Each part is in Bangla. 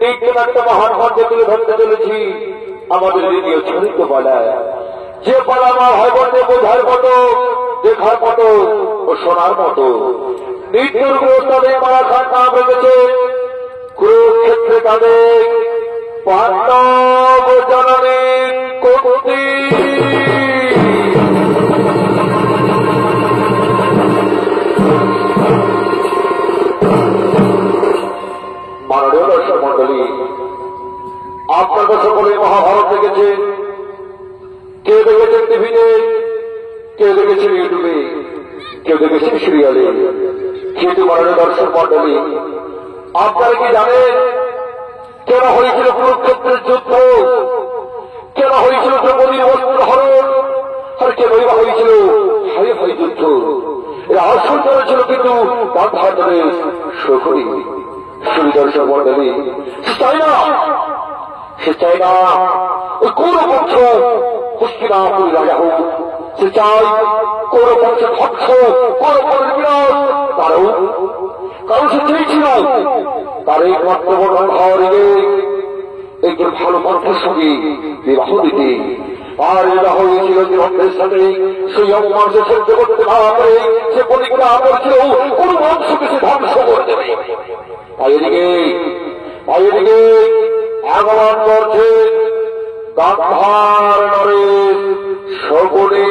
নিত্যনাট্য মহান মঞ্চে তুলে ধরতে চলেছি আমাদের দ্বিতীয় চরিত্র পালায়, যে পালা আমার হয় বটে বোঝার মতো, দেখার মতো ও শোনার মতো। নৃত্যের তাদের মারাখান নাম রেখেছে কুরুক্ষেত্রে তাদের পাণ্ডব জননী কুন্তি। মাননীয় দর্শক মন্ডলী, আপনারা সকলে মহাভারত দেখেছেন, কেউ দেখেছেন টিভিতে, কেউ দেখেছেন ইউটিউবে, কেউ দেখেছেন সিরিয়ালে। কিন্তু মাননীয় দর্শক মন্ডলী, আপনারা কি জানেন কেন হয়েছিল কুরুক্ষেত্রের যুদ্ধ, কেন হয়েছিল দ্রৌপদীর বস্ত্র হরণ, আর কেনই বা হয়েছিল হাই হাই যুদ্ধ? এরা আসল ছিল কিন্তু গান্ধারের শকুনি। দর্শক মন্ডলী, সে চায় না ওই কৌরবংশ হস্তিনাপুরী রাজা হোক, সে চায় কৌরবংশের ধ্বংস, কৌরবের বিনাশ। কারণ সে চেয়েছিল তার এই কর্তব্য ঘরে একজন ভালো মানুষের সঙ্গে বিবাহ দিতে। আর বিবাহ হয়েছিল জীবনের সাথে, সেই অপমানকে সহ্য করতে না পারে সে প্রতিজ্ঞা করছিল কোন বংশকে সে ধ্বংস করে দেবে। তাই এদিকে আগমন করছে গান্ধার নরেশ শকুনি।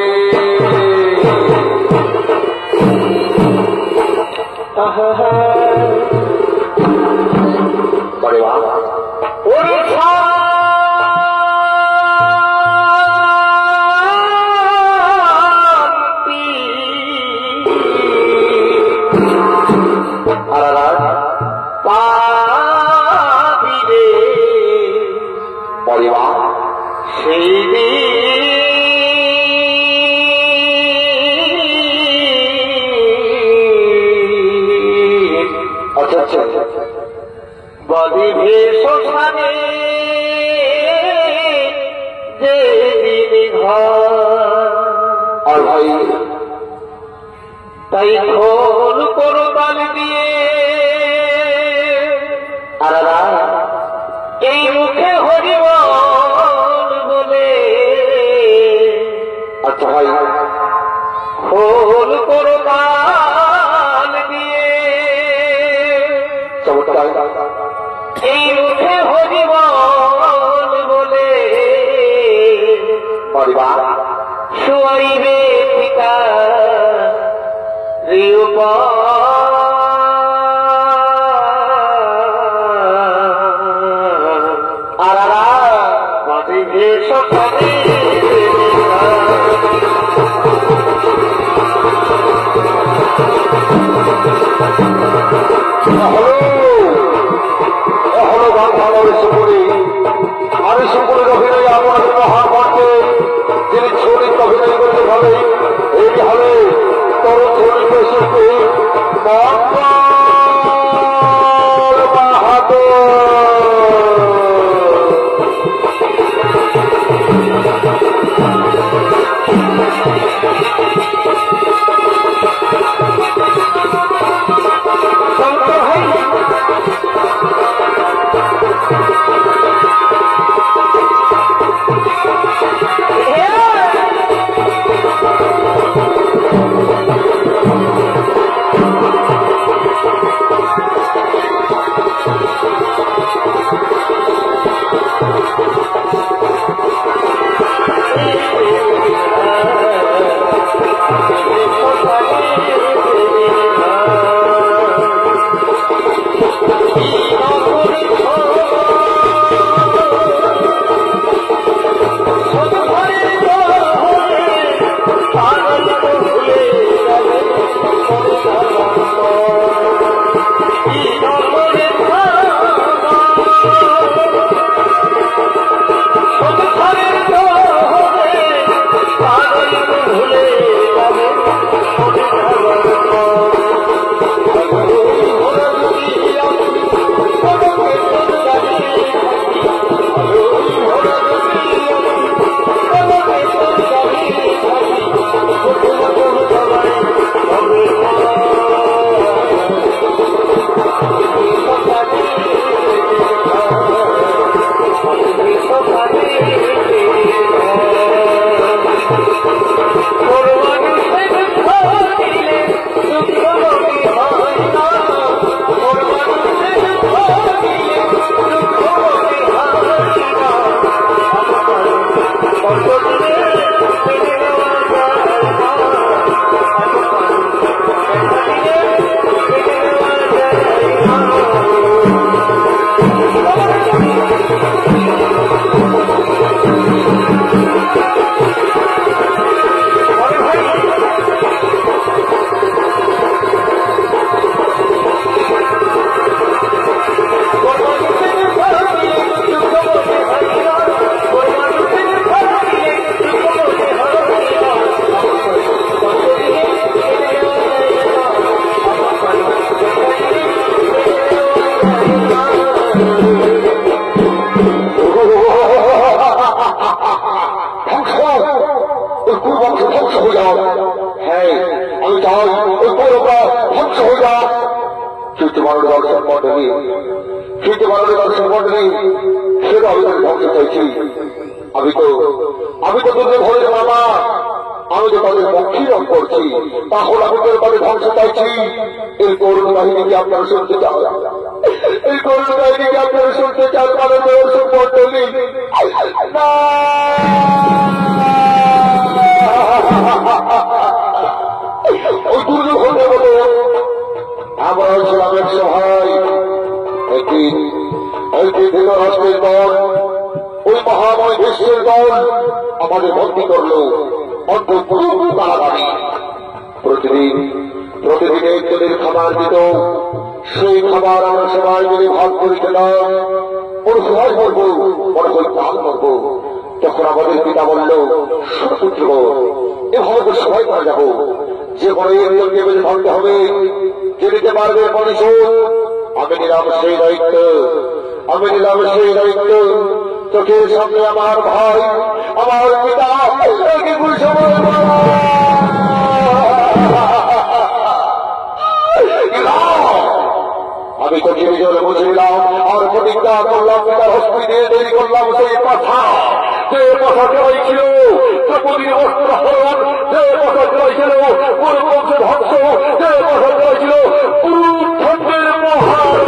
তাই খোল করো তাল দিয়ে, এই মুখে হরিবল বলে। আচ্ছা ভাই, খোল করো তাল দিয়ে, এই মুখে হরিবল বলে। শুয়াইবে পিতা আমি শকুনির অভিনয় আপনাদের মহান মঞ্চে যিনি ছবির অভিনয় করতে পারে এই হলে তরুণ চরিত্র শিল্পী মাহাতো। দর্শক মন্ডলী, কিন্তু মাননীয় দর্শক মন্ডলী, সেটা আমি তো ধ্বংস চাইছি। আমি তো তোদের ঘরে মামা, আমি তো তাদের মক্ষীরণ করছি, তাহলে আমি তোর তাদের ধ্বংস চাইছি। এই করুণ বাহিনীকে আপনারা শুনতে চান, এই করুণ বাহিনীকে আপনারা শুনতে চান মাননীয় দর্শক মন্ডলী? না, ওই দুর্যোগ হতে বলে আমরা ছিলাম এক সভায়, একদিন রাষ্ট্রের দল, ওই মহাময় বিশ্বের দল আমাদের বন্দী করল অন্তরাগামী। প্রতিদিন একজনের খাবার দিত, সেই খাবার আমরা সবাই মিলে ভাগ করে খেলাম। ওর সবাই করবো, ওরা ওই ভাগ করবো। তখন আমাদের পিতা বলল, পুত্র, এভাবে তো সবাই করা যাবো, যে কোনো একজনকে বেঁধে থাকতে হবে, যে দিতে পারবে পরিশোধ। আমি নিলাম সেই দায়িত্ব, চোখের সামনে আমার ভাই, আমার পিতা আমি চোখে ভিজরে বুঝিলাম আর প্রতিজ্ঞা করলাম, পিতার হস্তি দিয়ে তৈরি করলাম সেই পাঠা, যে পাঠা চলাইছিল দ্রৌপদীর অস্ত্র হরণ, যে পাঠা চলাইছিল পূর্ববংশের ধ্বংস, যে পাঠা চলাইছিল কুরুক্ষেত্রের মহারণ।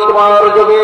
কুমার যোগী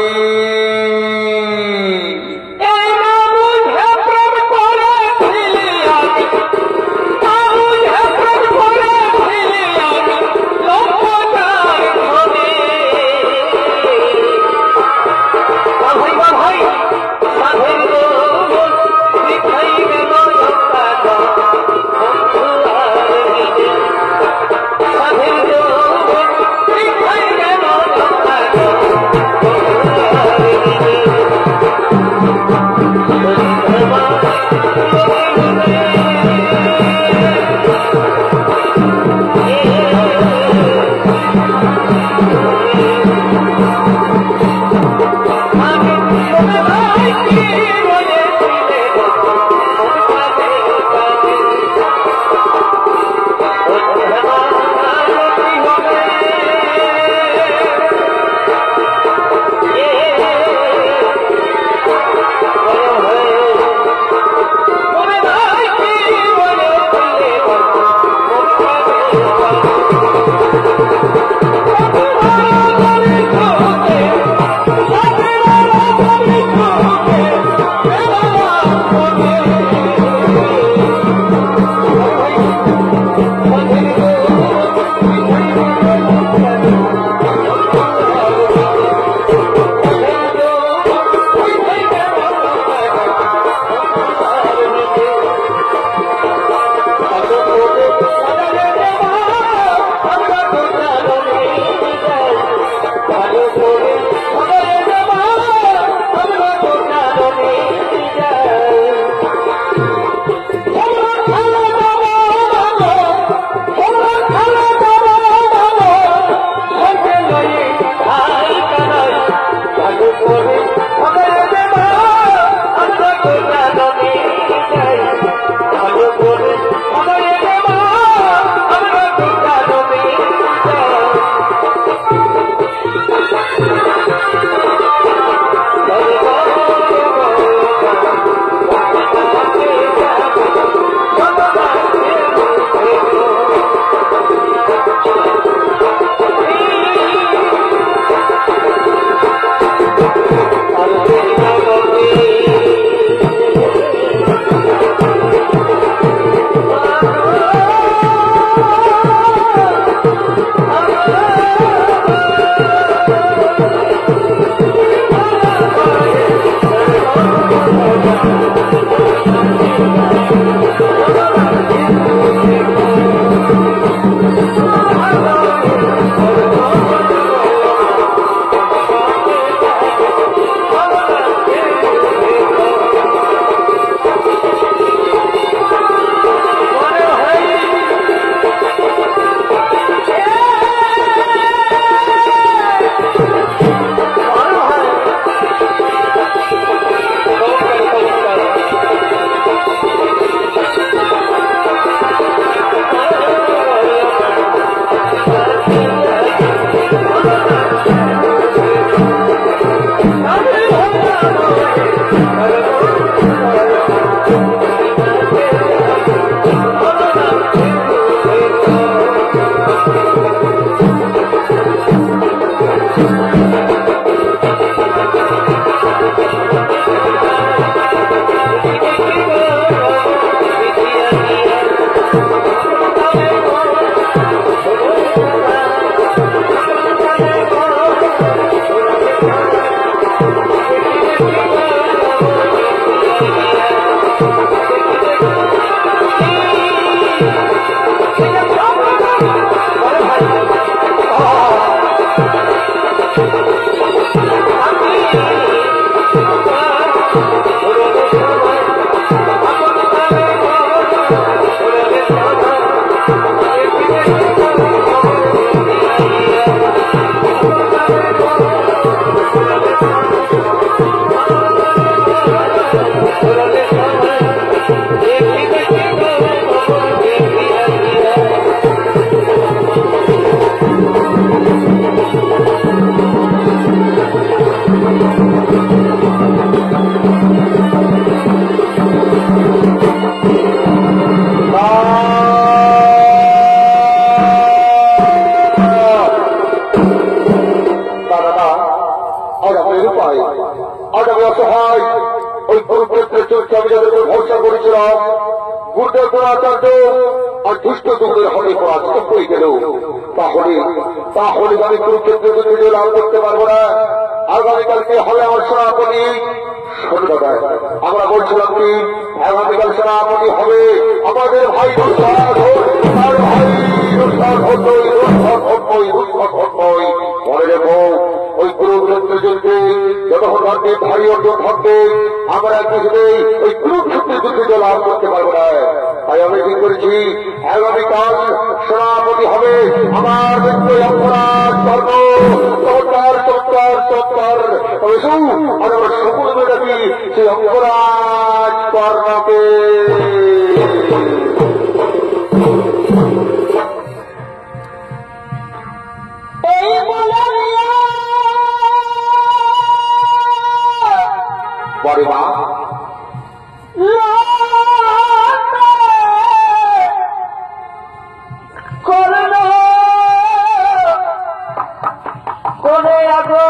ভরসা করেছিলাম গুরুদেব গুণাচার্য আর দুষ্ট দুগুলের হলে পরাজিত হয়ে গেল, তাহলে আমি কুরুক্ষেত্রে বিজয় লাভ করতে পারবো না। আগামীকালকে হবে আমার সেনাপতি। আমরা বলছিলাম কি আগামীকাল সেনাপতি হবে আমাদের ভাই মনে রেখো ওই কুরুক্ষেত্রের যুদ্ধে যতক্ষণ থাকবে ভারী অর্জন থাকবে আমরা কিছুতেই ওই কুরুক্ষেত্রের যুদ্ধে লাভ করতে পারবো না। তাই আমি ঠিক করেছি আগামীকাল সেনাপতি হবে আমার মিত্র অপরাধ কর্ম চমৎকার চমৎকার চমৎকার। তবে আর আমরা সকল মেধাবী সেই অপরাধ কর্মকে বলে মা করে আগো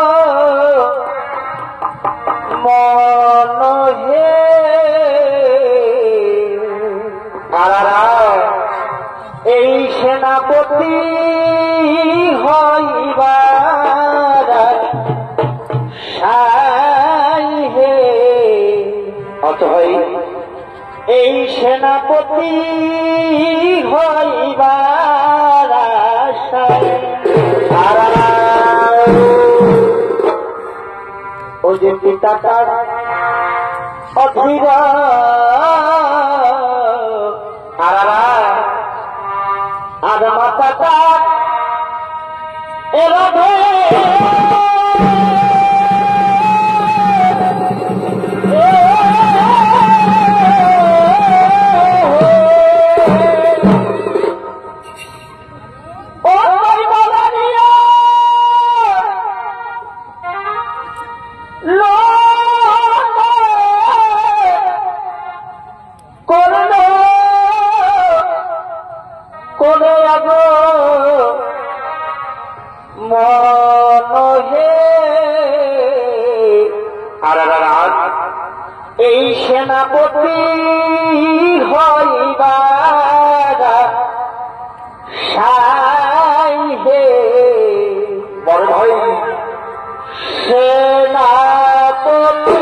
মন হে এই সেনাপতি হইবার সাই হে। অতএব এই সেনাপতি হইবার সাই ও যে পিতাটার অধীর আর মাতাটা এরবে এই সেনাপতি হইবার সাই হে। বড় ভাই সেনাপতি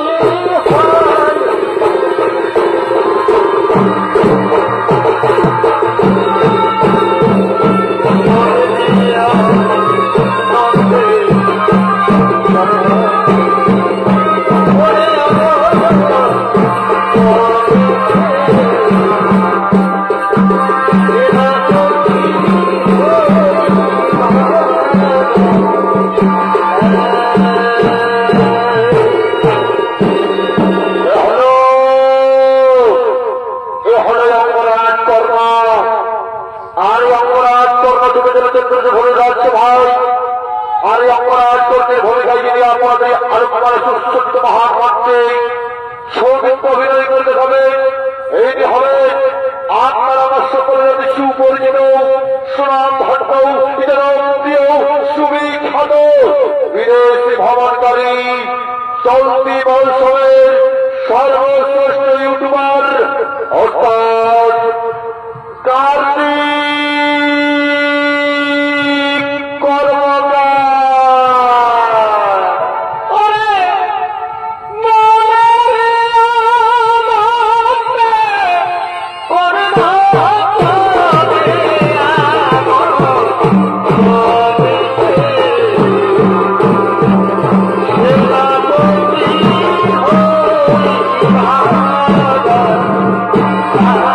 ভরে যাচ্ছে ভাই। আর এই অপরাধ করতে ভূমিকায় যিনি আপনাদের আলোচনার সুস্থ মহান মাত্রে সৌভিত্য অভিনয় করতে হবে। এইটি হবে আপনার আমার সকলের সুপরিচিত সুনাম ধন্য প্রিয় সুবিখ্যাত বিদেশি ভ্রমণকারী চলতি মৌসুমের সর্বশ্রেষ্ঠ ইউটিউবার অর্থাৎ কার্তিক Ah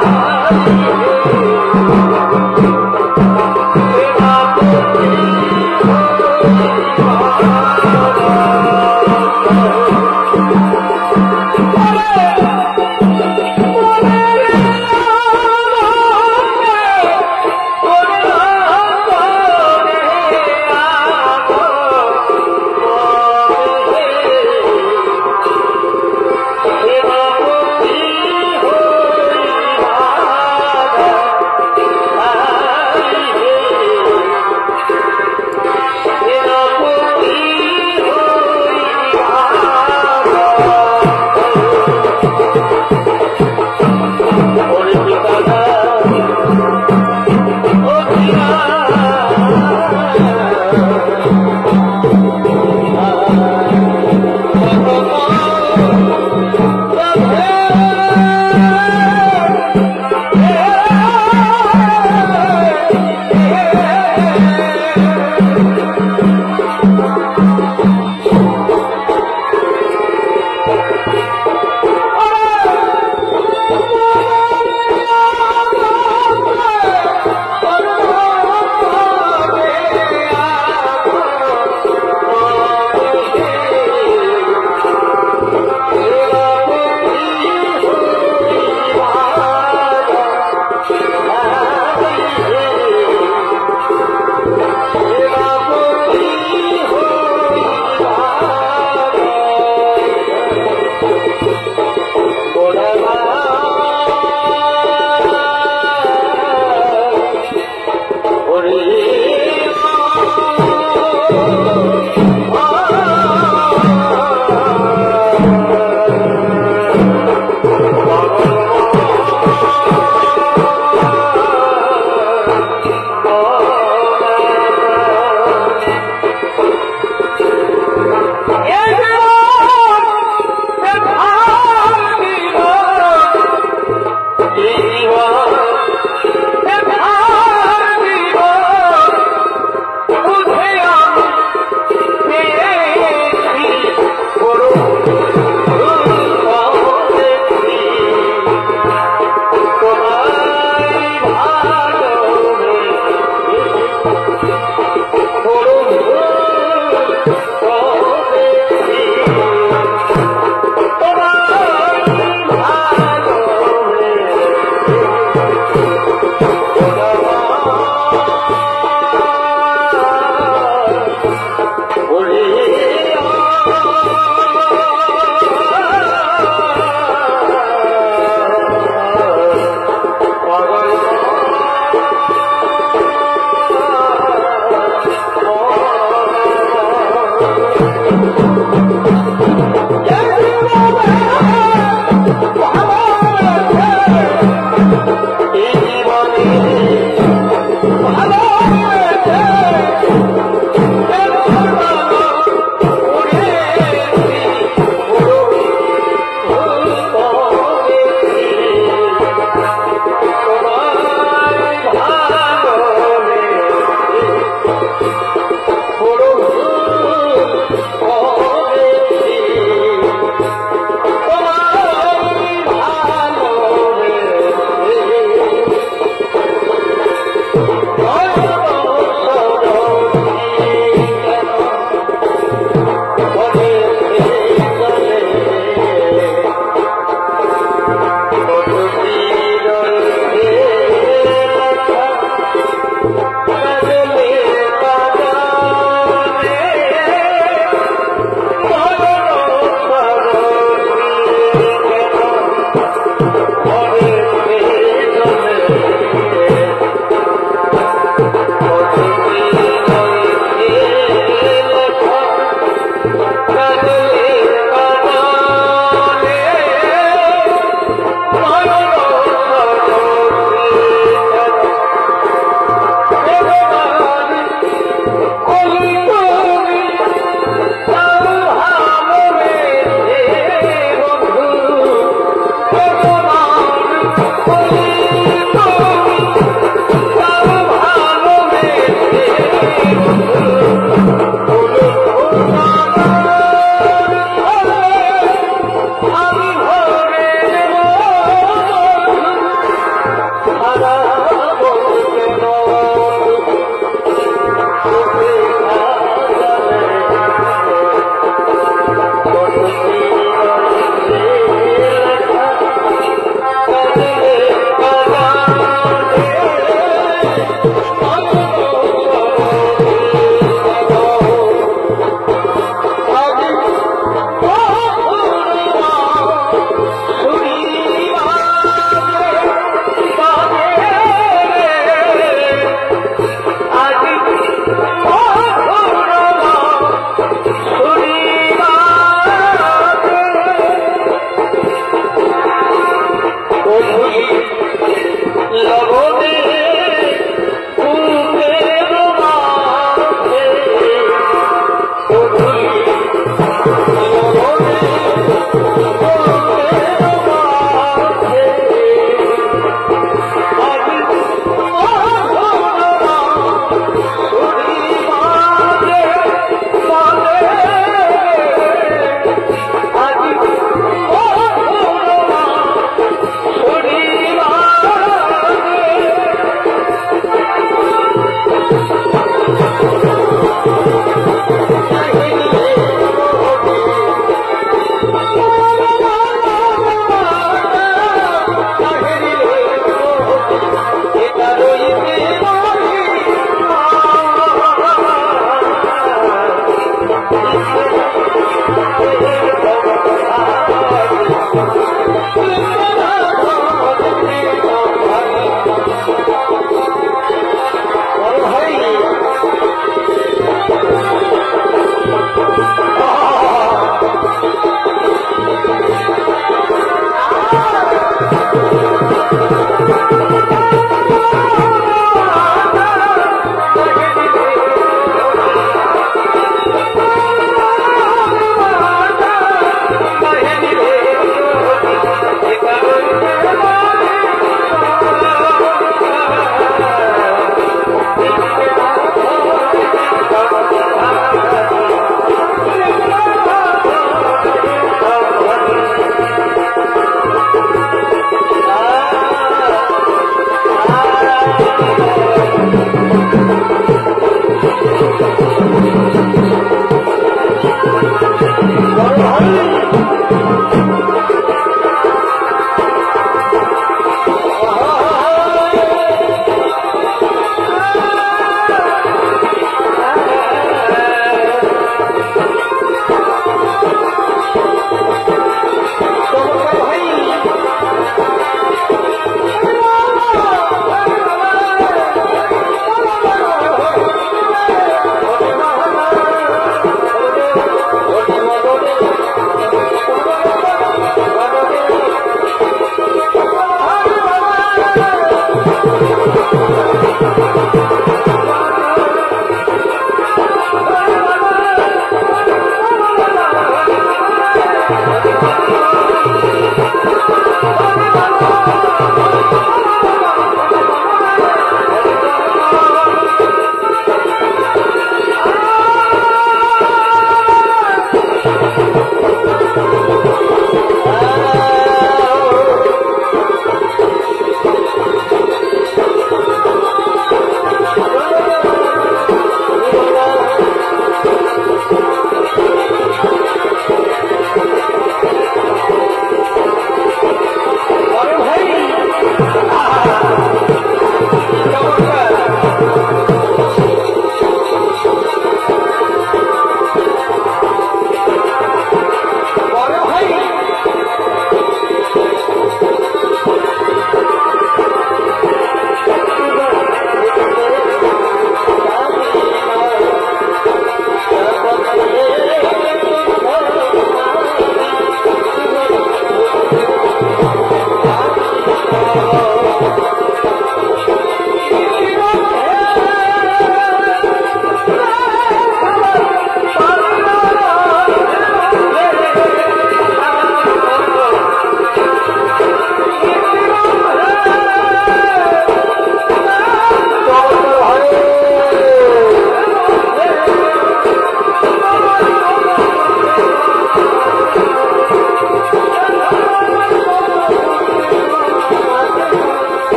Thank you.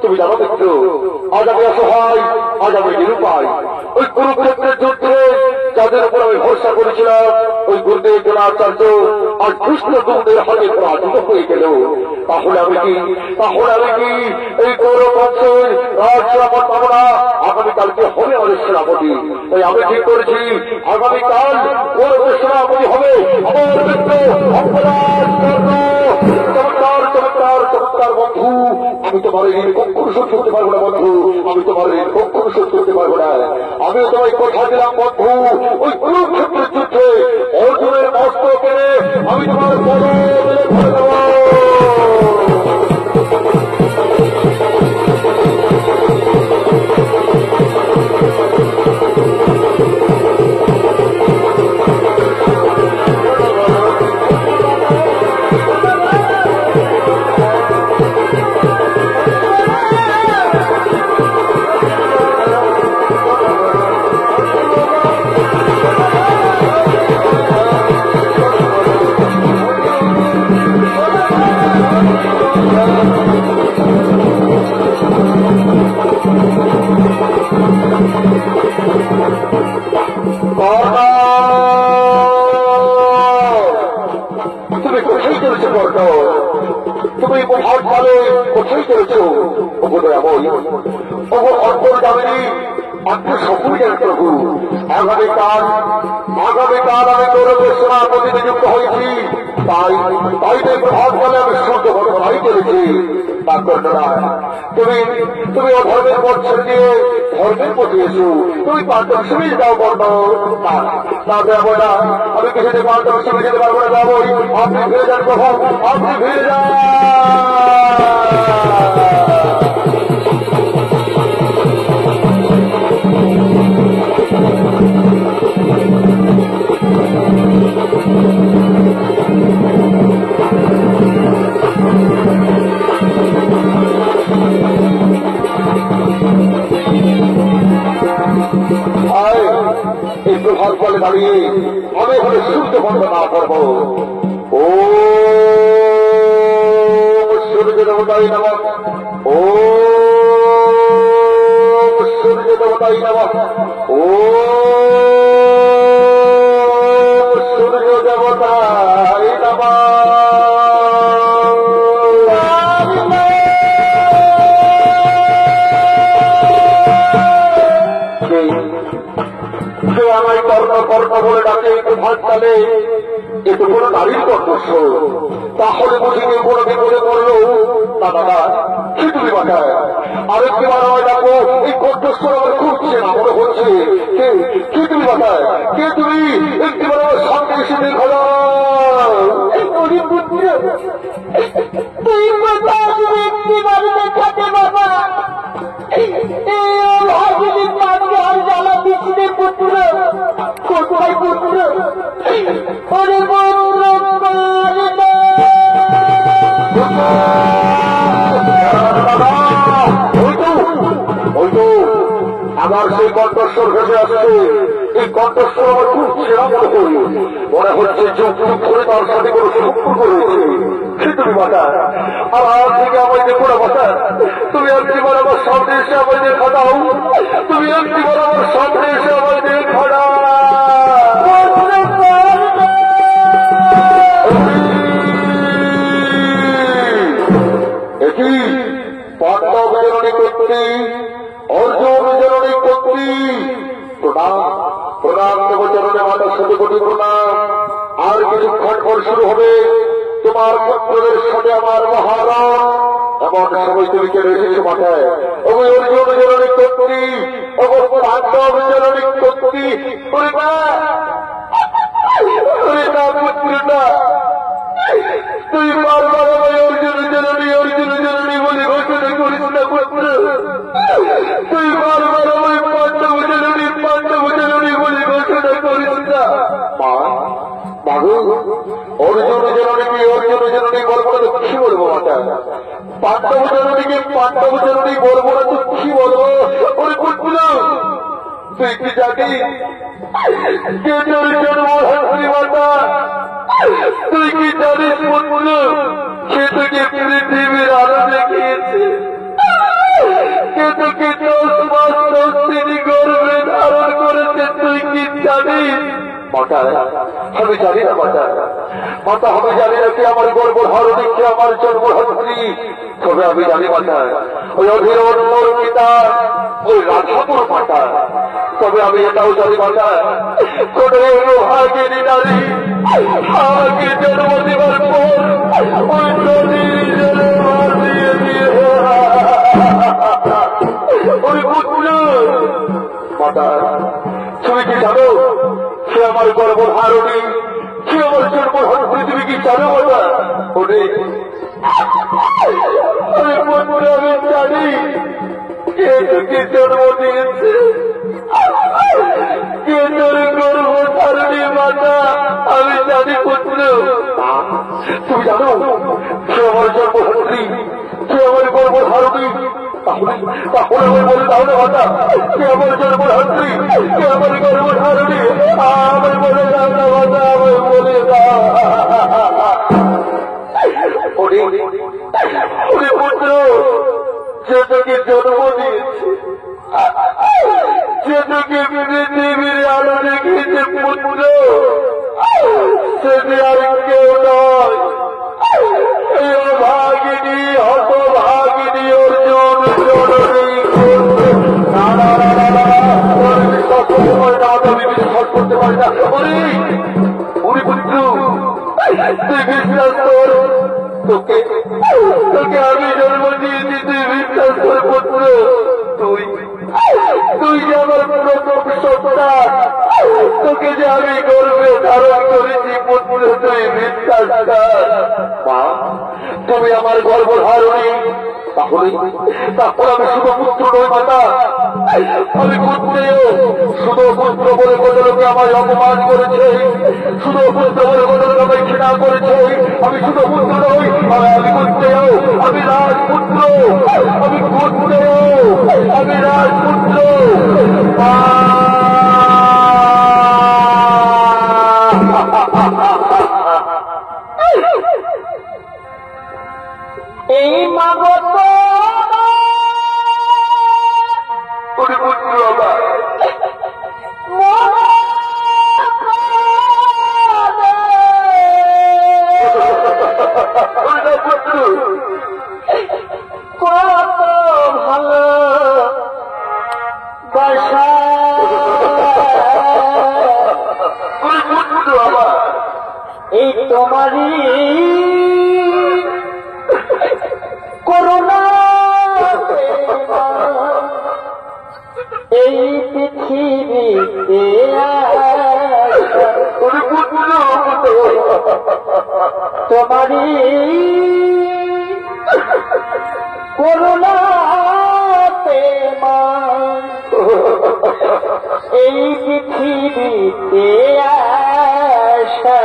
তুমি জানো মিত্র, আজ আমি অসহায়, আজ আমি নিরুপায়। ওই কুরুক্ষেত্রের যুদ্ধে যাদের উপর আমি ভরসা করেছিলাম, ওই গুরুদেব দ্রোণাচার্য আজ কৃষ্ণ দুর্গের হাতে পরাজিত হয়ে গেল। তাহলে আমি কি এই গৌরব বংশের রাজরামত পাবো না? আগামীকালকে হবে আমাদের সেনাপতি। তাই আমি ঠিক করেছি, আগামীকাল গৌরবের সেনাপতি হবে আমার মিত্র অপরাধ। চমৎকার চমৎকার চমৎকার বন্ধু, আমি তোমার এই কখনো সহ্য করতে পারবো না বন্ধু, আমি তোমার এই কখনো সহ্য করতে পারবো না। আমি তোমায় কথা দিলাম বন্ধু, ওই কুরুক্ষেত্রের যুদ্ধে অর্জুনের অস্ত্র কেনে আমি তোমার বড় বলে ভরে দেব। তুমি কোথায় চলেছো কর্ণ? তুমি ভারতকালে কোথায় চলেছ? ওগুলো এমন ওগো অর্পণ যাবেনি আপনি সকল জানেন প্রভু। আগামীকাল আমি গৌরবের সেনাপতি নিযুক্ত হয়েছি। তাই ভারতকালে আমি সূর্য ঘটনাই চলেছি। তা কর্ণরা, তুমি অধর্মের পথ ছেড়ে দিয়ে ধর্মের পথে এসো। তুমি পাণ্ডব শিবির যাও বর্ণ না যাবো না, আমি কিছুতে পাণ্ডব শিবির যেতে পারবো না। যাবোই, আপনি ফিরে যান প্রভু, আপনি ফিরে যান। এই প্রভাত বলে দাঁড়িয়ে আমি এখানে সূর্য বন্দনা করবো। ও সূর্য দেবতাই নমঃ, ও সূর্য দেবতাই নমঃ, ও সূর্য দেবতাই নমঃ। আমায় কর্ণ কর্ণ বলে ডাকে একটু ভাতকালে, একটু কোনো নারীর কর্মস্ব। তাহলে বুঝিনি কোনো বিপদে পড়লো না দাদা, কি তুমি বাঁচায় আরেকবার আমায় ডাকো। এই কণ্ঠস্বর আমার খুঁজছে না মনে হচ্ছে। কি তুমি বাঁচায়, কে তুমি? একটিবার আমার সামনে এসে দেখো না। কোথায় পুত্র? আমার যে কণ্ঠস্বর ভেসে আসছে, এই কণ্ঠস্বর আমার খুব ছেড়া মনে করি। মনে হচ্ছে যুগ যুগ ধরে তার সাথে কোনো সম্পর্ক রয়েছে। তুমি মাতা, আর আজ থেকে আমায় দেখো না মাতা, তুমি একটিবার আমার সামনে এসে আমায় দেখা দাও, তুমি একটিবার আমার সামনে এসে আমায় দেখা দাও। এটি পাণ্ডব জননী কর্ত্রী, অর্জুন জননী কর্ত্রী, প্রণাম প্রণাম দেব চরণে মাতার সাথে কোটি প্রণাম। আর কিছুক্ষণ পর শুরু হবে তোমার পুত্রদের সাথে আমার মহারণ। এমন সময় তুমি কেন এসেছো মাথায়? ওই অর্জুন জননী কর্ত্রী, ওই পাণ্ডব জননী কর্ত্রী, ওরে না পুত্র না, তুই বারবার আমায় অর্জুন জননী বলে ঘোষণা করিস না পুত্র। তুই বারবার আমায় পাণ্ডব জননী বলে ঘোষণা করিস না। অর্জুন জননী বলবো না তো কি বলবো মাতা? পাণ্ডব জননী বলবো না তো কি বলবো? ওরে পুত্র, তুই কি জানিস কে তোর জন্ম হাসি মাতা? তুই কি জানিস পুত্র, সে তোকে পৃথিবীর আলো দেখিয়েছে, কে তোকে 10 মাস 10 দিন গর্ভে ধারণ করেছে? তুই কি জানিস মাতা? আমি জানি না মাতা, মাতা আমি জানি না কি আমার গর্ভধারণী, কে আমার জন্মধাত্রী। তবে আমি জানি মাতা, ওই অধীর পিতা ওই রাধাপুর মাতা। তবে আমি এটাও জানি মাতা, কোন ভাগিনী নারী আমাকে জন্ম দেবার পর ওই নদীর জলে মার দিয়ে দিয়ে ওই পুত্র মাতা। তুমি কি জানো সে আমার গর্ভধারণী, সে আমার জন্মধাত্রী? তুমি কি জানো মাতা? ওরে পুত্র, আমি জানি কে তোকে জন্ম দিয়েছে, কে তোর গর্ভধারণী মাতা। আমি জানি পুত্র। তুমি জানো সে আমার জন্মধাত্রী, সে আমার গর্ভধারণী? তাহলে আমি বলে দাও না মাতা, কে আমার জন্মধাত্রী, কে আমার গর্ভধারণী? আমি বলে দাও না মাতা, আমি বলে দাও। পুত্র, সে তোকে জন্ম দিয়েছে, সে তোকে পৃথিবীর আলো দেখিয়েছে পুত্র, সে যে আর কেউ নয়, এই অভাগিনী হতভাগিনী অর্জুন জননী। আমি বিশ্বাস করতে পারি না। উনি পুত্র, তুই বিশ্বাস কর, তোকে আমি জন্ম দিয়েছি, তুই বিশ্বাস কর পুত্র। তুই যে আমার প্রথম সন্তান, তোকে যে আমি গর্বে ধারণ করেছি পুত্র, তুই বিশ্বাস কর। মা, তুমি আমার গর্ভধারণী, তাহলে আমি শুধু পুত্র নই মাতা, আমি পুত্রেও। শুধু পুত্র বলে কত লোকে আমায় অপমান করেছে, শুধু পুত্র বলে কত লোক আমায় ঘৃণা করেছে। আমি শুধু পুত্র নই, আমি পুত্রেও, আমি রাজপুত্র, আমি পুত্রেও, আমি রাজপুত্র। এই মাগত পুত্র আবার পুত্র কত ভালো বাসা পুত্র আবার এই তোমারই করুণা এই পৃথিবীতে তোমারই করুণাতে মা এই পৃথিবীতে আসা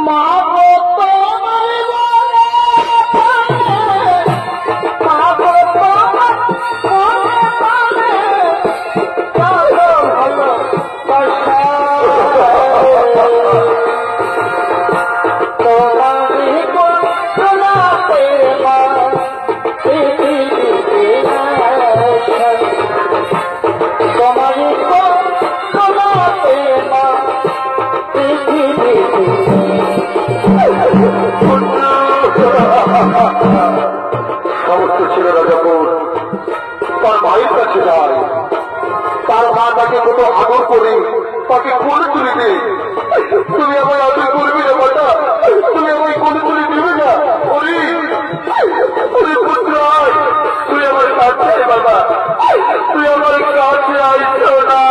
মা গো তোমার মা গো তোমার কাছে যায়, তার মা তাকে কত আদর করে তাকে কোলে তুলে দেয়। তুমি আমার আদর করবি না বাটা, তুমি আমায় কোলে তুলে দিবে না? ওরে ওরে পুত্র, তুই আমার কাছে আয় বাবা, তুই আমার কাছে আইছো না।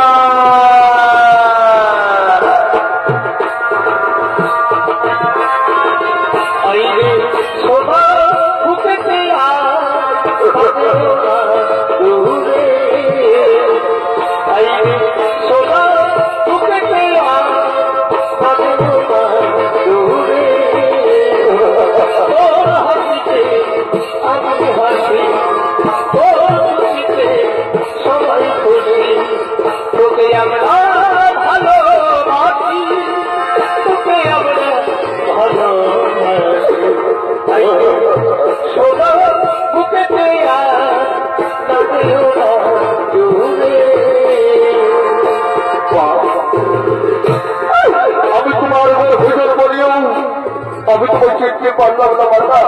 আমি তোমার ভোজন বলিও আমি তোমার চিনতে পারলাম না মাতা,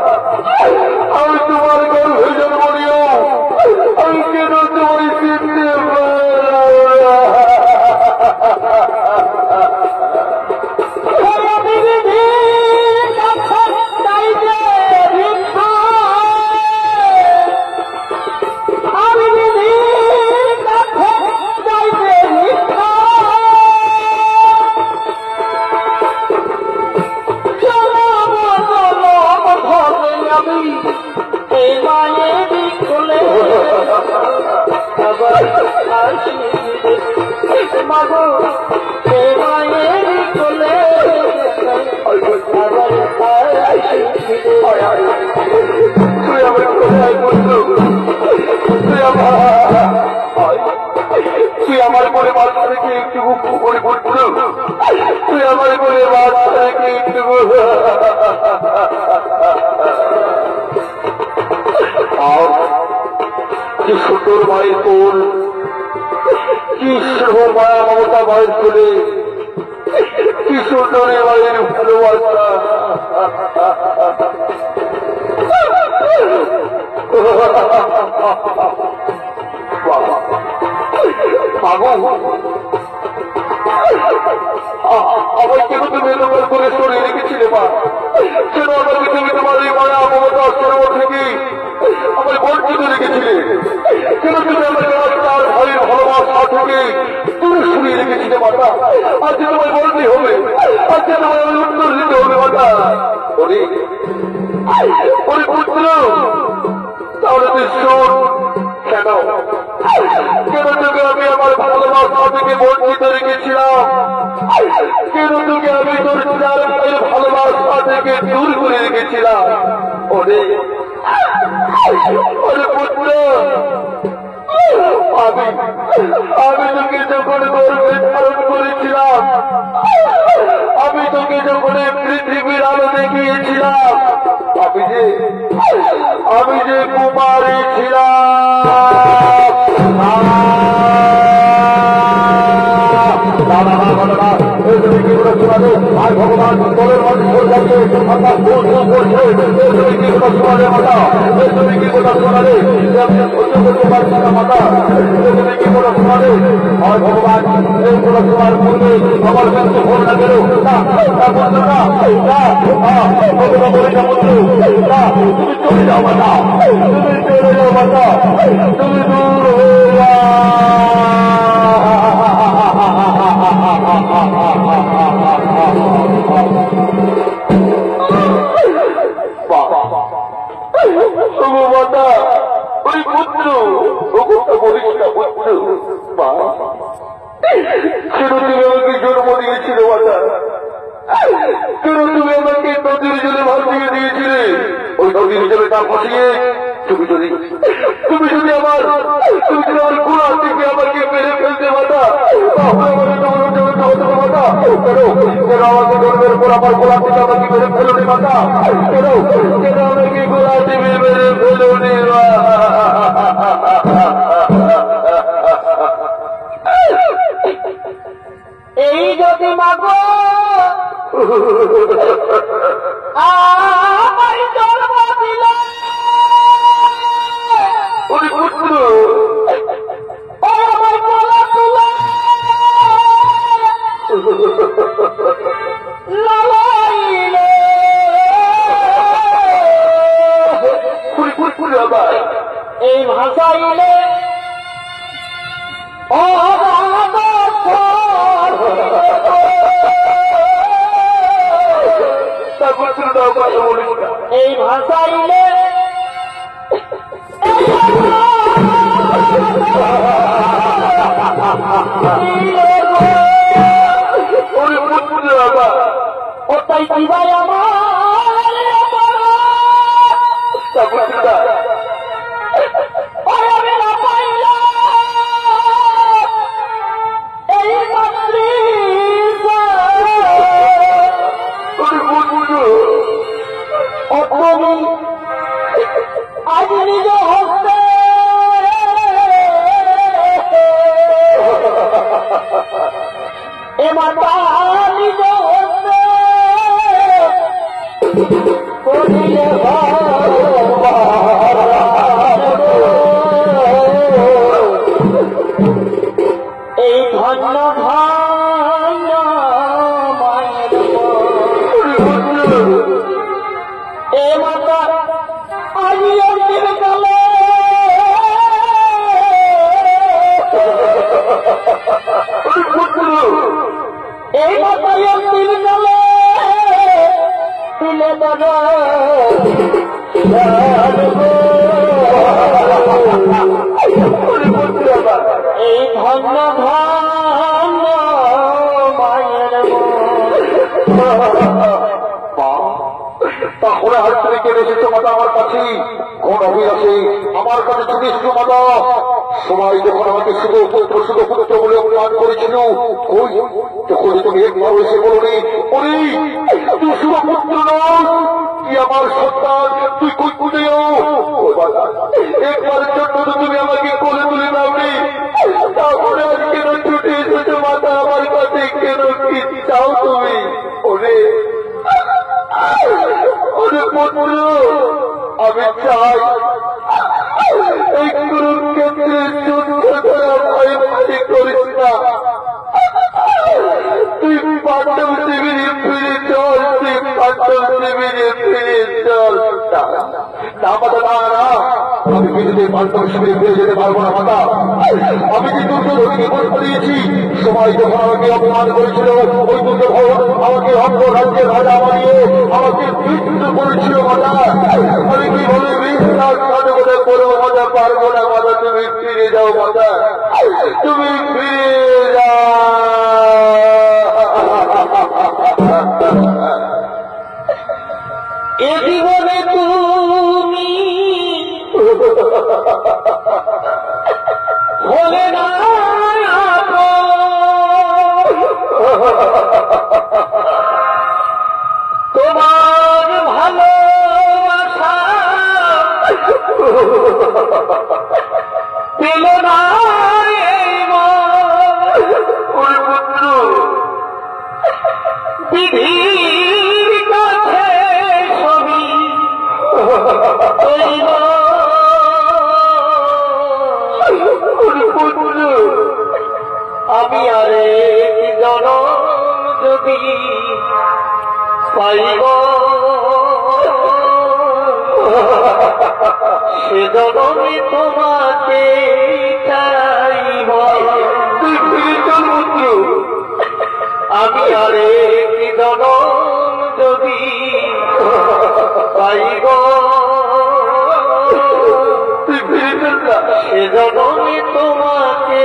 আমি তোমার ভোজন বলিও আমি কেন তোমার চিনতে তুই আমার করে বাচ্চা থেকে একটু করে ঘুরছিল, তুই আমার করে বাচ্চা থেকে একটু কি সুন্দর মায়ের কোল, কি স্নেহ মায়া মমতা মায়ের কোলে, কি সুন্দর মায়ের ভালোবাসা। আমার কেন তুমি এরকম করে সরিয়ে রেখেছিলে মা? কেন আমাকে তুমি তোমার এই মায়া মমতা স্নেহ থেকে আমার বঞ্চিত রেখেছিলে? কেন তুমি আমাকে তার ভাইয়ের ভালোবাসা থেকে দূরে সরিয়ে রেখেছিলে মাতা? আজকে তোমায় বলতে হবে, আজকে তোমায় আমি উত্তর দিতে হবে মাতা। ওরে ওরে পুত্র, তাহলে তুই শোন, কেন কেন তোকে আমি আমার ভালোবাসা থেকে বঞ্চিত রেখেছিলাম? কেন তোকে আমি তোর চার ভাইয়ের ভালোবাসা থেকে দূর করে রেখেছিলাম? ওরে ওরে পুত্র, আমি তোকে যখন গর্ভে ধারণ করেছিলাম, আমি তোকে যখন পৃথিবীর আলো দেখিয়েছিলাম, আমি যে কুমারী ছিলাম। আর ভগবান দলের মানুষের কাছে মাতা তুমি কি কথা শোনালে? সহ্য করতে পারছি না মাতা, তুমি কি কথা শোনালে? আর ভগবান এই কথা শোনার পূর্বে আমার কাছে ফোন না গেল তুমি চলে যাও মাতা, তুমি চলে যাও মাতা, তুমি দূর হয়ে মাতা। ওই পুত্র বলিস না পুত্র, কেন তুমি আমাকে জন্ম দিয়েছিলে মাতা? কেন তুমি আমাকে নদীর জলে ভাসিয়ে দিয়েছিলে? ওই নদীর জলে তা ভাসিয়ে তুমি যদি আমার গোড়া থেকে আমাকে মেরে ফেলতে মাতা, কেন আমাকে গর্বের পর আমার গোড়া থেকে আমাকে মেরে ফেলুনি মাতা? কেন আমাকে গোড়া থেকে মেরে ফেলুনি? এই যদি মাগো আমায় জন্ম দিলে, এই ভাষাইলে ওটাই কি ভাই আমার আজ নিজ হস্তে এ মাতা নিজ হস্তে করিলে এই ধন্য ধন্য মায়ের এ মাতা আজি অন্তিম কালে এই মাতাই অন্তিম কালে দিলে দাদা এই ধন্য ধন্য মায়ের তাহলে হাত থেকে কেড়ে এসেছে মাতা আমার কাছে কোন অভিলাষে আমার কাছে জিনিস মাতা সবাই যখন আমাকে শুধু পুত্র বলে অভিমান করেছিল ওই তখন তুমি একবার এসে বলনি ওরে তুই শুধু পুত্র নয় কি আমার সন্তান তুই কই খুঁজেও একবারের জন্য তো তুমি আমাকে কোলে তুলে নাওনি তারপরে আজ কেন ছুটে এসেছে মাতা আমার কাছে কেন কি চাও তুমি ওরে ওরে পুত্র আমি চাই এই কুরুক্ষেত্রে যুদ্ধ করা ভয় করিস না তুই পাণ্ডব শিবিরে ফিরে চল তুই পাণ্ডব শিবিরে ফিরে চল না মাতা না না আমি কিছুতে পাণ্ডব শিবিরে ফিরে যেতে পারবো না মাতা আমি যে দুর্যোধনকে কষ্ট দিয়েছি সবাই যখন আমাকে অপমান করেছিল ওই দুর্যোধন আমাকে অন্য রাজ্যের রাজা বানিয়ে আমাকে মৃত্যু করেছিল মাতা আমি কি বলে বিশ্বাস করে করবো মাতা পারবো না মাতা তুমি ফিরে যাও মাতা তুমি ফিরে যাও এ জীবনে তুমি হলে না তোমার ভালোবাসা পেল না বিধির কাছে ছবি আমি আরে জনম যদি পাইব সে জনমে তোমাকে চাইব আমি আরে জনম যদি পাইব সে জনমে তোমাকে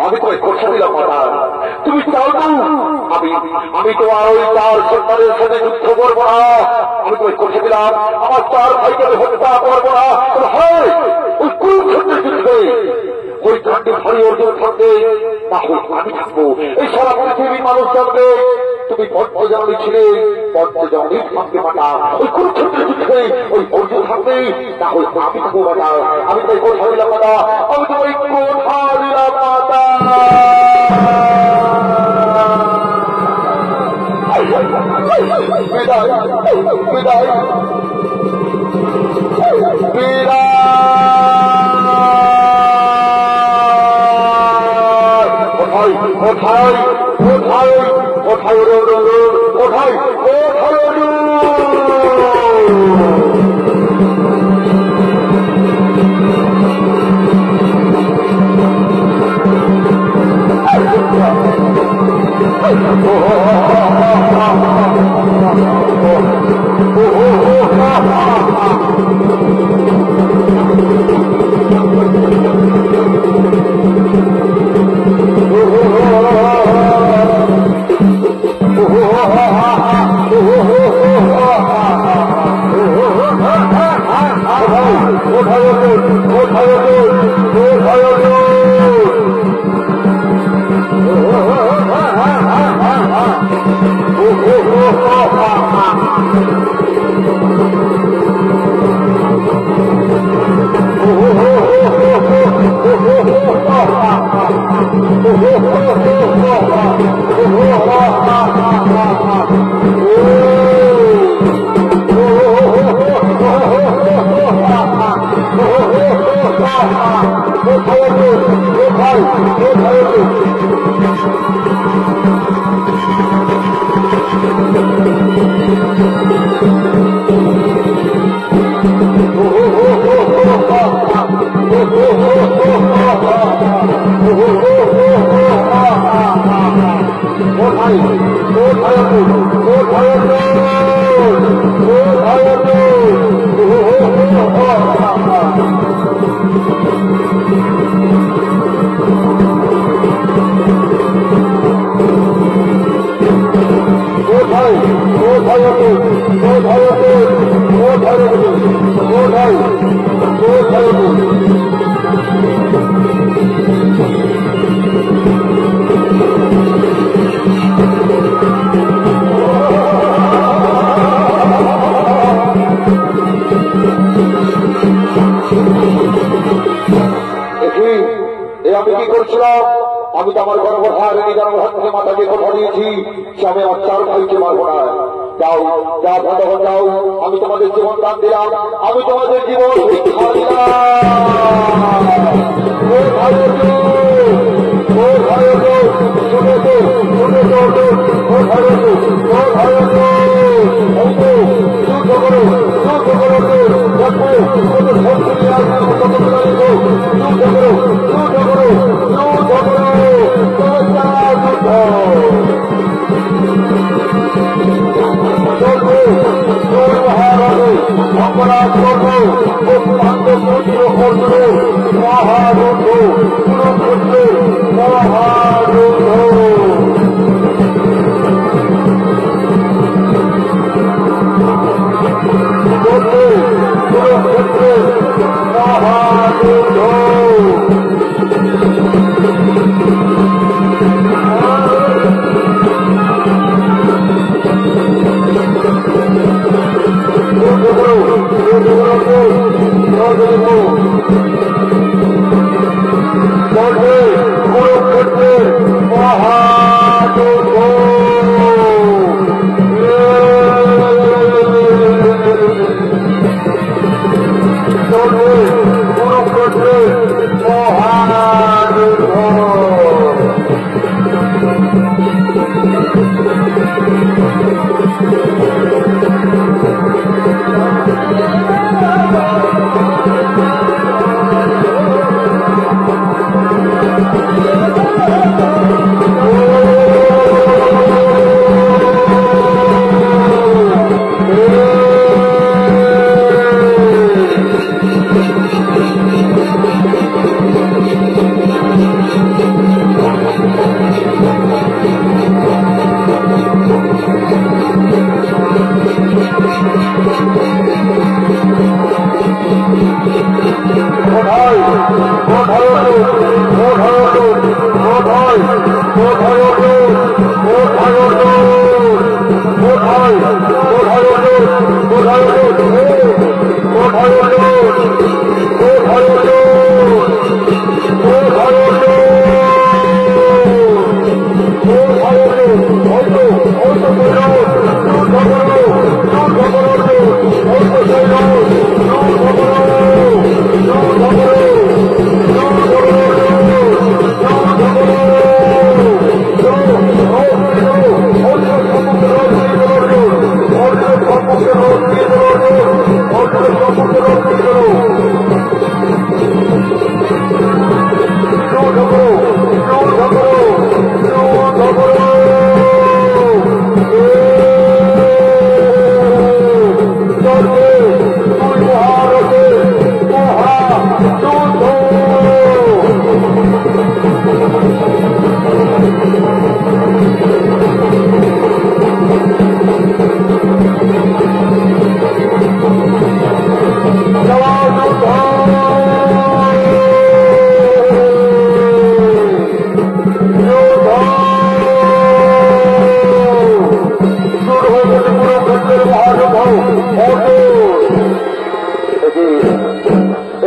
আমি তোমায় কথা দিলাম মাতা তুমি চাও তো আমি তোমার ওই চার সন্তানের সাথে যুদ্ধ করবো না আমি তোমায় কথা দিলাম আমার চার ভাইকে আমি হত্যা করবো না হয় ওই কুরুক্ষেত্রের যুদ্ধে ওই কাণ্ডে ভারী অর্জন থাকবে তাহলে আমি থাকবো এই সারা পৃথিবীর মানুষ জানবে তুমি পদ্মজননী ছিলে পদ্মজননী থাকবে মাতা ওই কুরুক্ষেত্রের যুদ্ধে ওই অর্জুন থাকবে তাহলে আমি থাকবো মাতা আমি তাই কথা দিলাম মাতা আমি তোমায় কথা দিলাম মাতা বিদায় বিদায় বিদায় কোথায় কোথায় কোথায় কোথায় কোথায় কোথায় আমি কি করছিলাম? আমি তো আমার গর্ভধার হাতে মাথাকে কথা দিয়েছি যে আমি আমার চার ভাইকে মারবো না। যাও যা ভালো যাও, আমি তোমাদের জীবন দান দিলাম, আমি তোমাদের জীবন শিক্ষা দিলাম। অপরাধ করব মহারুদ্ধ মহারুদ্ধ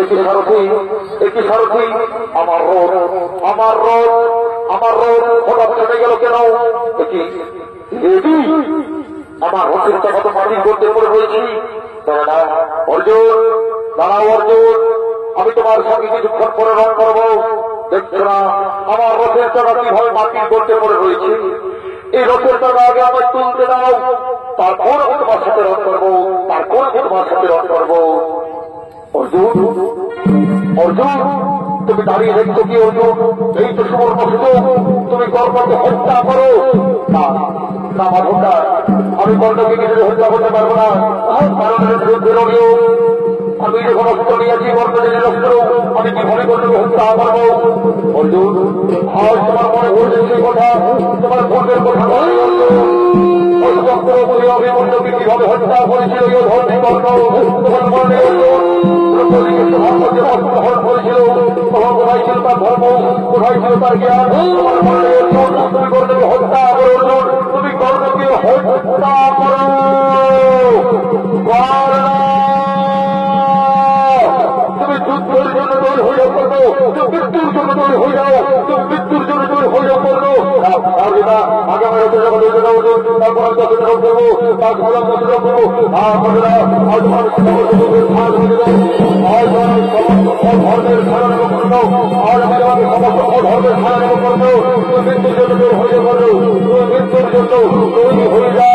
একটি সারথি আমার রোড হঠাৎ চলে গেল কেন? আমার রথের টাকা তো মাটি করতে পড়ে রয়েছি। অর্জুন, দাঁড়াও অর্জুন, আমি তোমার সঙ্গে কিছুক্ষণ পরে রং করবো। দেখছো না আমার রথের টাকা কিভাবে মাটি করতে পড়ে রয়েছে? এই রথের টাকা আগে আমায় তুলতে দাও, তারপর আমি তোমার সাথে রং করবো, অর্জুন, অর্জুন, তুমি দাঁড়িয়ে দেখছো কি অর্জুন? এই তো সুবর্ণ সুযোগ, তুমি কর্ণকে হত্যা করো। না মাধবদা, আমি কর্ণকে কিছু হত্যা করতে পারবো না, কারণ আমি যখন অস্ত্র নিয়েছি কর্ণের অস্ত্র, আমি কিভাবে কর্ণকে হত্যা করবো? অর্জুন, আজ তোমার মনে পড়ছে সেই কথা, তোমার পূর্বের কথা অভিমন্যকে কিভাবে হত্যা করেছিল ধর্মী কর্ণ, তোমার মনে গ্রহণ করেছিল। কোথায় ছিল তার ধর্ম, কোথায় ছিল তার জ্ঞান? তোমার মনে তুমি কর্ণকে হত্যা করো, তুমি কর্ণকে হত্যা করো। তুমি যুদ্ধের জন্য তৈরি হয়ে করবো, তুমি মৃত্যুর জন্য তৈরি হয়ে যাও, তুমি মৃত্যুর জন্য তৈরি হয়ে যাও করবো। আগামী তারপর আমি যত করবো তার ফল আমি করবো। ধর্মের সারানো করবো, আর আমি আমাকে সমস্ত ধর্মের সারানো করবো। তুমি মৃত্যুর জন্য তৈরি হয়ে করবো, তুমি মৃত্যুর জন্য তৈরি হয়ে যাও।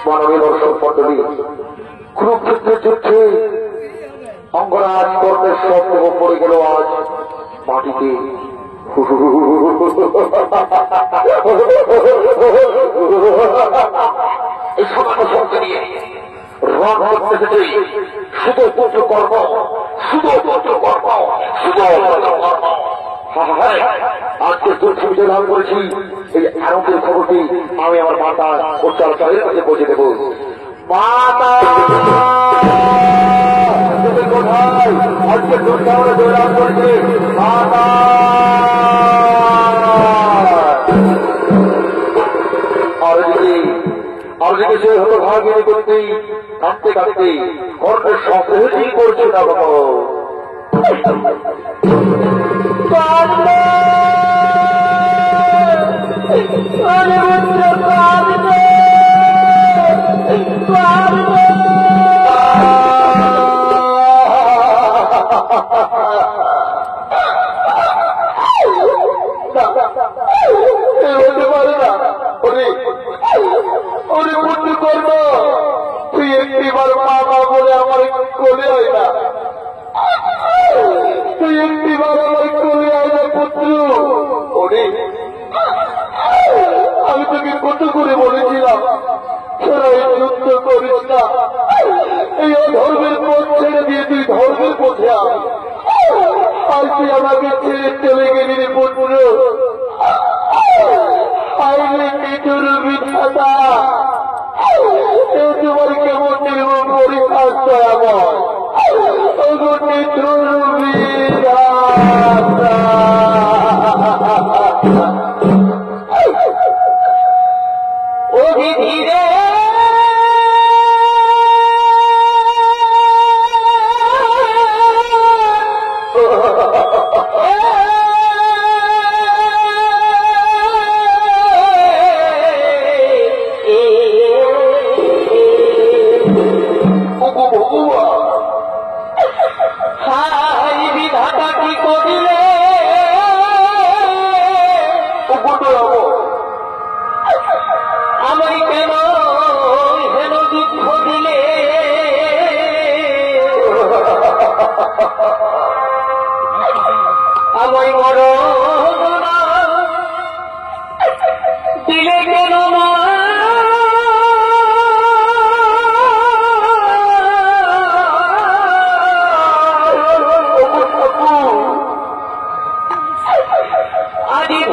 মাননীয় দর্শক মন্ডলী, কুরুক্ষেত্রের যুদ্ধে অঙ্গরাজ কর্ণের সব পড়ে গেল আজ মাটিতে। এই সমাজ শক্তি নিয়ে রণ করতে শুধু পুত্র কর্ম, আজকে তুলসী বিজয় লাভ করেছি। এই আনন্দের খবরটি আমি আমার মাতা উচ্চারণের কাছে পৌঁছে দেব। মাতা তুমি কোথায়? আজকে তুলসী আমরা জয় লাভ করেছি। মাতা আর যদি সে হতো ভাগিনী করতে কাঁদতে কাঁদতে কর্ণের সহজই করছে না বাবা। তুই একটিবার মা মা বলে আমার কোলে হয় না, তুই একটিবার আমার কোলে হয় না পুত্র। ওরে আমি তোকে কত করে বলেছিলাম তোরা এই যুদ্ধ করিস না, এই অধর্মের পথ ছেড়ে দিয়ে তুই ধর্মের পথে আয়। আর তুই আমাকে ছেড়ে চলে গেলি রে পুত্র। আইলে নিজের বিধাতা তোমার কেমন নির্মম পরীক্ষা আমার ও ধীরে আমায় মরণ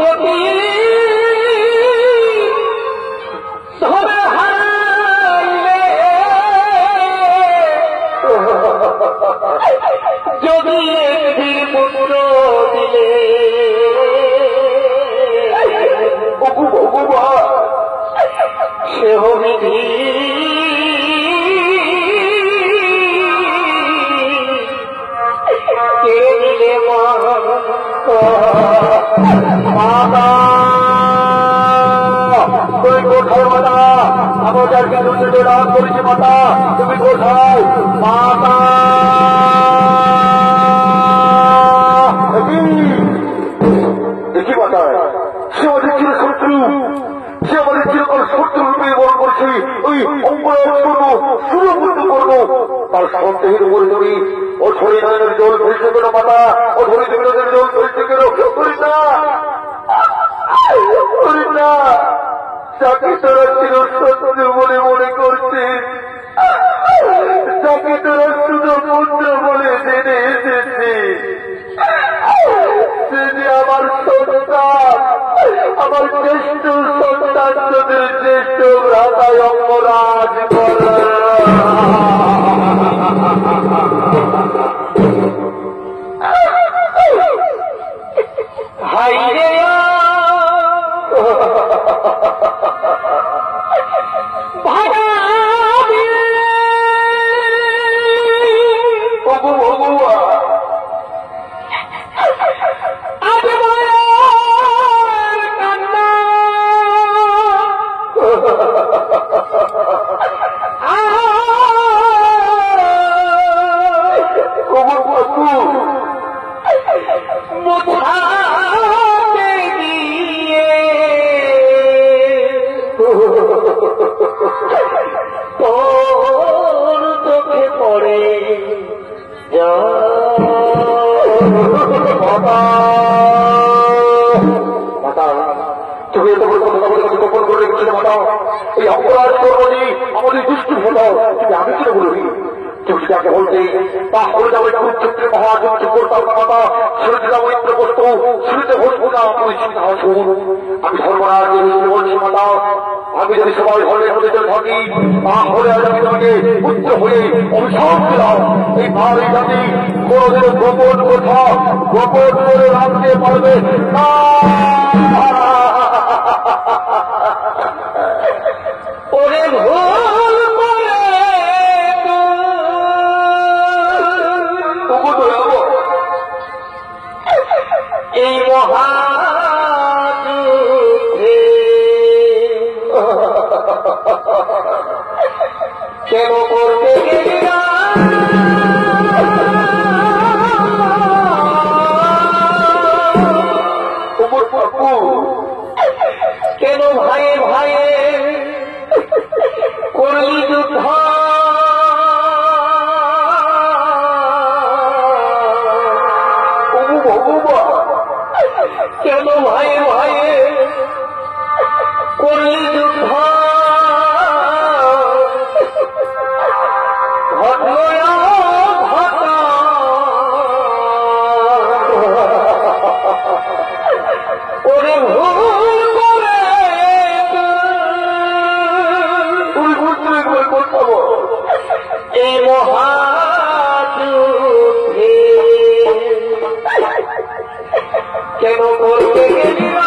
সতী ধরে হারাইলে যদি একদিন পুত্র দিলে সে বিধি কে দিলে মাতা তুই কোথায় মাতা আমাদেরকে দুটো রাত করেছি মাতা তুমি কোথায় মাতা দেখি মাতা সে আমাদের ছিল শত্রু সে আমাদের চিরকাল শত্রু রূপে বরণ করছি ওই অঙ্গরাজ করবো সুরবৃদ্ধ করবো তার সন্দেহের উপরে ধরি ও ধরে নয়নের জল ফেলছে কেন মাতা ও ধরে নয়নের জল ফেলছে কেন করি না করি না যাকে তোরা ছিল শত্রু বলে মনে করছিস যাকে তোরা শুধু পুত্র বলে জেনে এসেছি সে যে আমার সন্তান আমার জ্যেষ্ঠ সন্তান তোদের জ্যেষ্ঠ ভ্রাতায় অঙ্গরাজ করে হাই রে তোর চোখে পড়ে তুমি এত বড় কথা বলে গোপন করে রেখেছিল মাতা এই অপরাধ কর্মী আমাদের দুষ্টু হলো তুমি আমি কি বলবি তুমি যাকে বলতে তা হলে যাবো কুরুক্ষেত্রে মহাযুদ্ধ করতাম না মাতা শুনেছিলাম মৈত্র বস্তু শুনতে বসবো না তুমি চিন্তা শুন আমি ধর্মরাজ বলছি মাতা আমি যদি সবাই হলের মধ্যে চলে থাকি তাহলে আজ আমি তোমাকে পুত্র হয়ে অভিশাপ দিলাম এই নারী জাতি কোনদিন গোপন কথা গোপন করে রাখতে পারবে না ওরে ভুল করে এই মহাযুদ্ধে কেন করতে গেলি না কেন ভাইয়ে ভাইয়ে করলি যুদ্ধ কেন ভাইয়ে ভাইয়ে করলি যুদ্ধ ওরে ভুল করে এই মহাযুদ্ধে কেন করতে গেলি না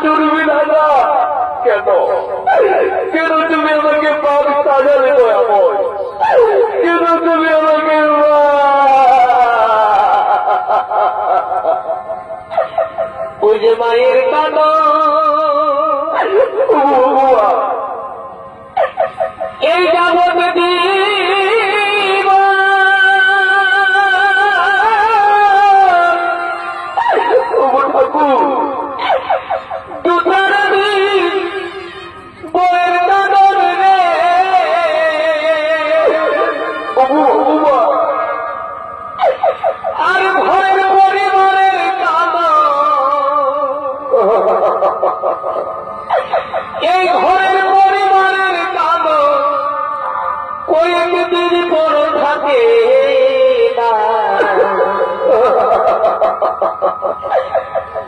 ডুববি না কেন কেন তুমি আমাকে পাপ সাজালে দয়াময় কেন তুমি আমাকে ওই যে মায়ের কানো এই যাবত দিব ঠাকুর দুটার বইয়ের কানন রে আর ঘরের পরিবারের এই ঘরের পরিবারের কানন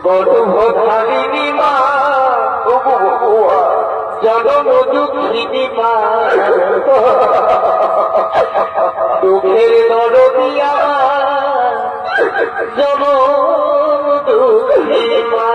গর্ভধারিণী মা জনম দুঃখিনী মা দুঃখের দরদিয়া জনম দুঃখিনী মা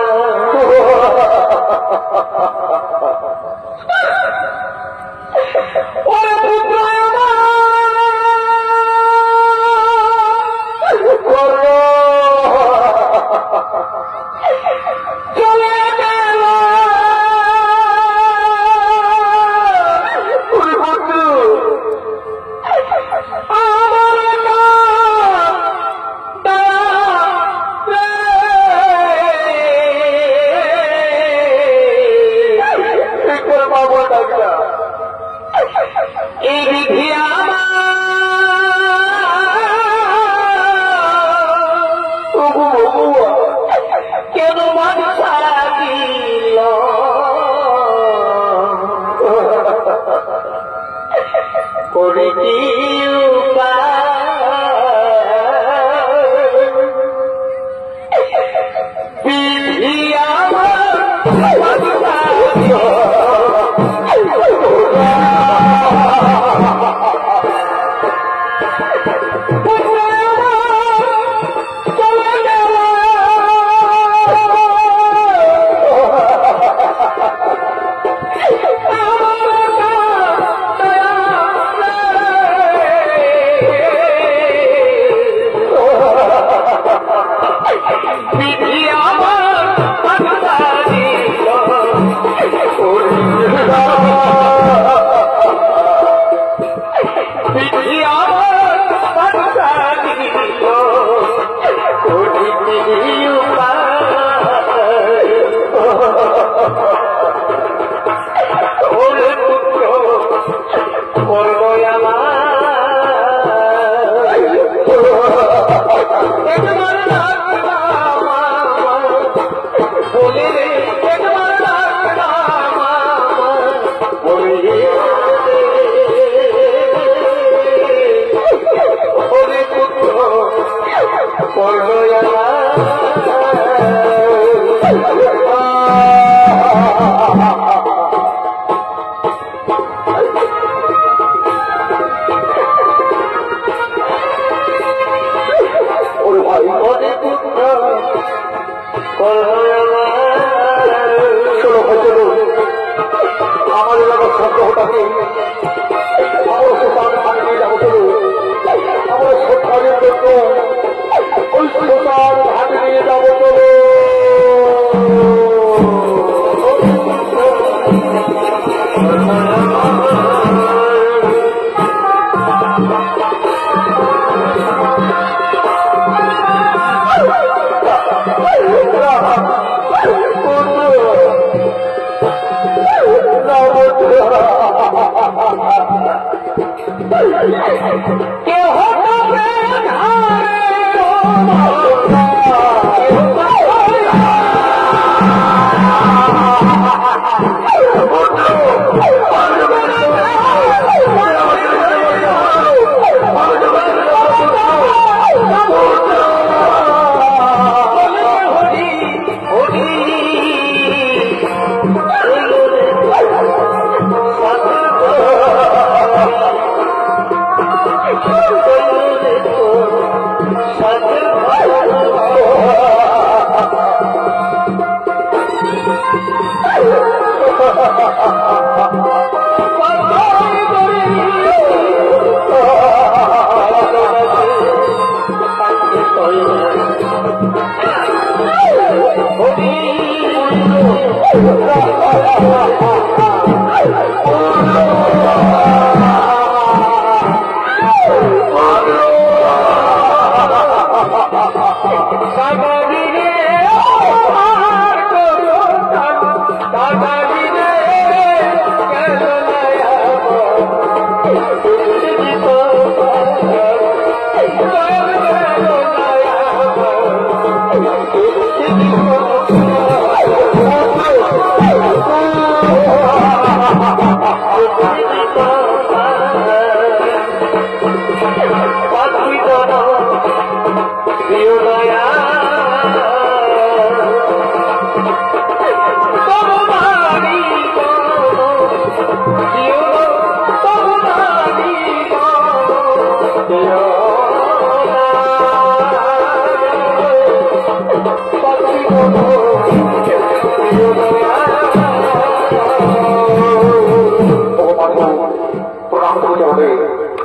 Daya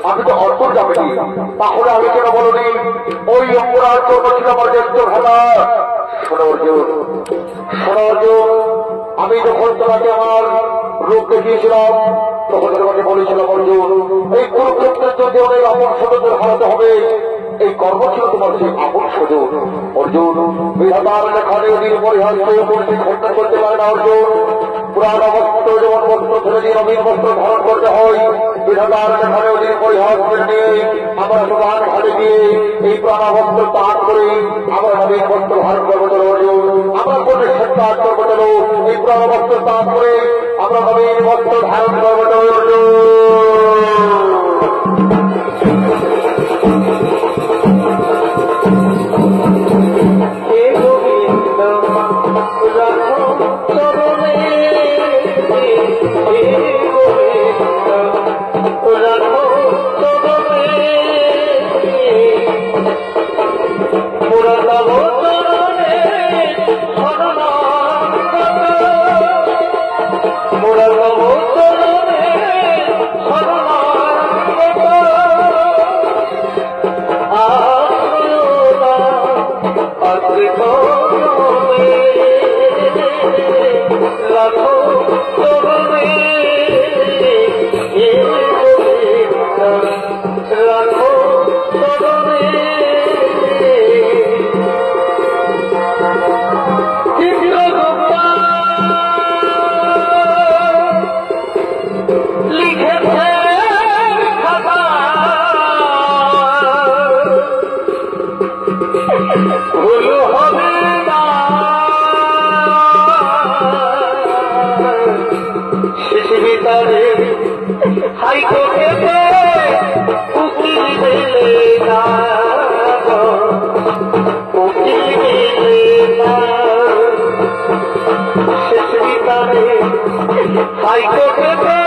আমি তো অন্তর যাবেনি, তাহলে আমি কেন বলনি ওই অপরাধ করবো ছিল আমার জ্যেষ্ঠ ভাতা। শোনো অর্জুন, শোনো অর্জুন, আমি যখন তোমাকে আমার রূপ দেখিয়েছিলাম তখন তোমাকে বলেছিলাম অর্জুন এই কুরুক্ষেত্রের যদি অনেক আপন স্বজনদের হারাতে হবে, এই কর্ম ছিল তোমার সেই আপন স্বজন। অর্জুন বিধাতার লেখানে অধীন পরিহাস খণ্ডন করতে পারে না অর্জুন। পুরাণ বস্ত্র যেমন বস্ত্র ফেলে দিয়ে নবীন বস্ত্র ধারণ করতে হয়, বিধাতার লেখানে অধীন পরিহাস করে নিয়ে আমরা সমান ঘাটে গিয়ে এই পুরাণ বস্ত্র ত্যাগ করে আমরা নবীন বস্ত্র ধারণ করবো চলো অর্জুন। আমরা প্রতিষ্ঠা ত্যাগ করবো চলো, এই পুরাণ বস্ত্র ত্যাগ করে আমরা নবীন বস্ত্র ধারণ করবো চলো অর্জুন। I